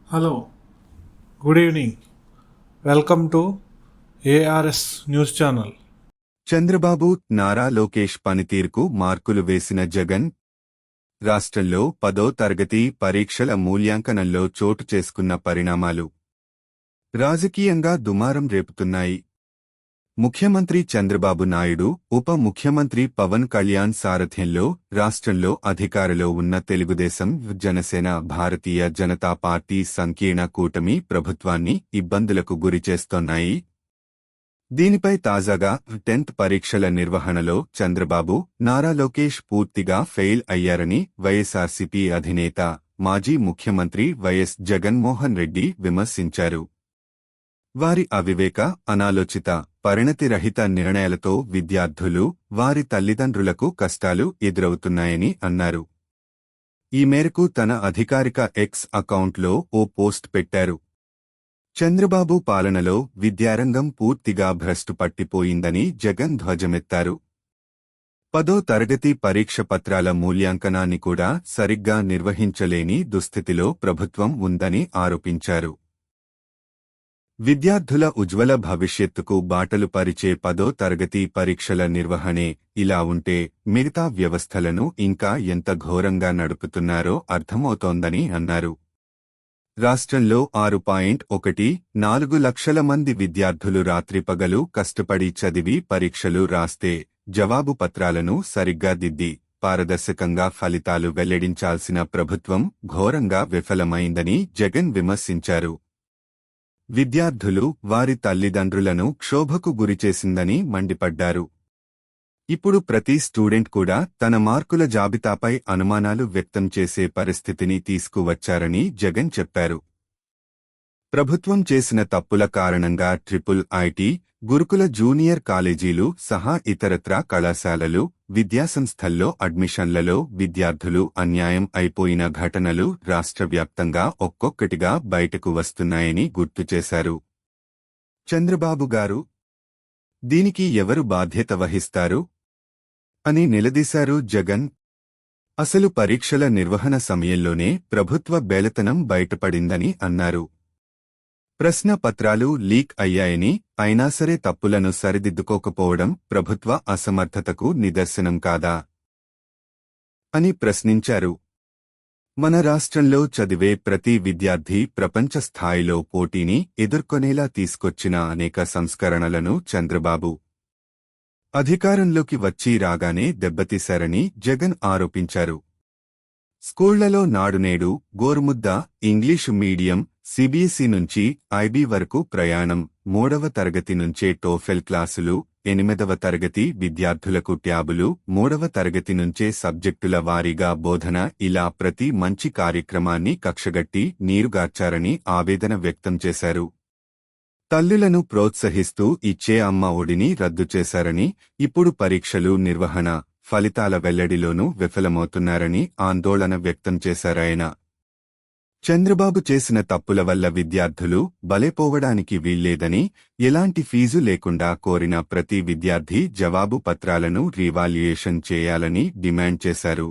Hello, good evening. Welcome to ARS news channel. Chandrababu, Nara Lokesh పనితీరుకు మార్కులు వేసిన జగన్. రాష్ట్రంలో 10వ తరగతి పరీక్షల మూల్యాంకనంలో చోటు చేసుకున్న పరిణామాలు రాజకీయంగా దుమారం రేపుతున్నాయి. ముఖ్యమంత్రి చంద్రబాబు నాయుడు, ఉప ముఖ్యమంత్రి పవన్ కళ్యాణ్ సారథ్యంలో రాష్ట్రంలో అధికారంలో ఉన్న తెలుగుదేశం, జనసేన, భారతీయ జనతా పార్టీ సంకీర్ణ కూటమి ప్రభుత్వాన్ని ఇబ్బందులకు గురిచేస్తోన్నాయి. దీనిపై తాజాగా 10th పరీక్షల నిర్వహణలో చంద్రబాబు, నారా లోకేష్ పూర్తిగా ఫెయిల్ అయ్యారని వైఎస్ఆర్సీపీ అధినేత, మాజీ ముఖ్యమంత్రి వైఎస్ జగన్మోహన్ రెడ్డి విమర్శించారు. వారి అవివేక, అనాలోచిత, పరిణతిరహిత నిర్ణయాలతో విద్యార్థులు, వారి తల్లిదండ్రులకు కష్టాలు ఎదురవుతున్నాయని అన్నారు. ఈ మేరకు తన అధికారిక ఎక్స్ అకౌంట్లో ఓ పోస్ట్ పెట్టారు. చంద్రబాబు పాలనలో విద్యారంగం పూర్తిగా భ్రష్టు పట్టిపోయిందని జగన్ ధ్వజమెత్తారు. 10వ తరగతి పరీక్ష పత్రాల మూల్యాంకనాన్ని కూడా సరిగ్గా నిర్వహించలేని దుస్థితిలో ప్రభుత్వం ఉందని ఆరోపించారు. విద్యార్థుల ఉజ్వల భవిష్యత్తుకు బాటలు పరిచే 10వ తరగతి పరీక్షల నిర్వహణే ఇలా ఉంటే మిగతా వ్యవస్థలను ఇంకా ఎంత ఘోరంగా నడుపుతున్నారో అర్థమవుతోందని అన్నారు. రాష్ట్రంలో 6.14 లక్షల మంది విద్యార్థులు రాత్రిపగలు కష్టపడి చదివి పరీక్షలు రాస్తే జవాబు పత్రాలను సరిగ్గా దిద్ది పారదర్శకంగా ఫలితాలు వెల్లడించాల్సిన ప్రభుత్వం ఘోరంగా విఫలమైందని జగన్ విమర్శించారు. విద్యార్థులు, వారి తల్లిదండ్రులను క్షోభకు గురిచేసిందని మండిపడ్డారు. ఇప్పుడు ప్రతి స్టూడెంట్ కూడా తన మార్కుల జాబితాపై అనుమానాలు వ్యక్తం చేసే పరిస్థితిని తీసుకువచ్చారని జగన్ చెప్పారు. ప్రభుత్వం చేసిన తప్పుల కారణంగా ఐఐటీ, గురుకుల జూనియర్ కాలేజీలు సహా ఇతరత్రా కళాశాలలు, విద్యాసంస్థల్లో అడ్మిషన్లలో విద్యార్థులు అన్యాయం అయిపోయిన ఘటనలు రాష్ట్ర వ్యాప్తంగా ఒక్కొక్కటిగా బయటకు వస్తున్నాయని గుర్తు చేశారు. చంద్రబాబు గారు, దీనికి ఎవరు బాధ్యత వహిస్తారు అని నిలదీశారు జగన్. అసలు పరీక్షల నిర్వహణ సమయంలోనే ప్రభుత్వ బేలతనం బయటపడిందని అన్నారు. ప్రశ్న పత్రాలు లీక్ అయ్యాయని, అయినా సరే తప్పులను సరిదిద్దుకోకపోవడం ప్రభుత్వ అసమర్థతకు నిదర్శనం కాదా అని ప్రశ్నించారు. మన రాష్ట్రంలో చదివే ప్రతి విద్యార్థి ప్రపంచ స్థాయిలో పోటీని ఎదుర్కొనేలా తీసుకొచ్చిన అనేక సంస్కరణలను చంద్రబాబు అధికారంలోకి వచ్చి రాగానే దెబ్బతీశారని జగన్ ఆరోపించారు. స్కూళ్లలో నాడు-నేడు, గోరుముద్ద, ఇంగ్లీషు మీడియం, సిబిఎస్ఈ నుంచి ఐబీ వరకు ప్రయాణం, 3వ తరగతి నుంచే టోఫెల్ క్లాసులు, 8వ తరగతి విద్యార్థులకు ట్యాబులు, 3వ తరగతి నుంచే సబ్జెక్టుల వారీగా బోధన, ఇలా ప్రతి మంచి కార్యక్రమాన్ని కక్షగట్టి నీరుగార్చారని ఆవేదన వ్యక్తం చేశారు. తల్లులను ప్రోత్సహిస్తూ ఇచ్చే అమ్మ ఒడిని రద్దు చేశారని, ఇప్పుడు పరీక్షలు నిర్వహణ, ఫలితాల వెల్లడిలోనూ విఫలమవుతున్నారని ఆందోళన వ్యక్తం చేశారాయన. చంద్రబాబు చేసిన తప్పుల వల్ల విద్యార్థులు బలైపోవడానికి వీల్లేదని, ఎలాంటి ఫీజు లేకుండా కోరిన ప్రతి విద్యార్థి జవాబు పత్రాలను రీవాల్యుయేషన్ చేయాలని డిమాండ్ చేశారు.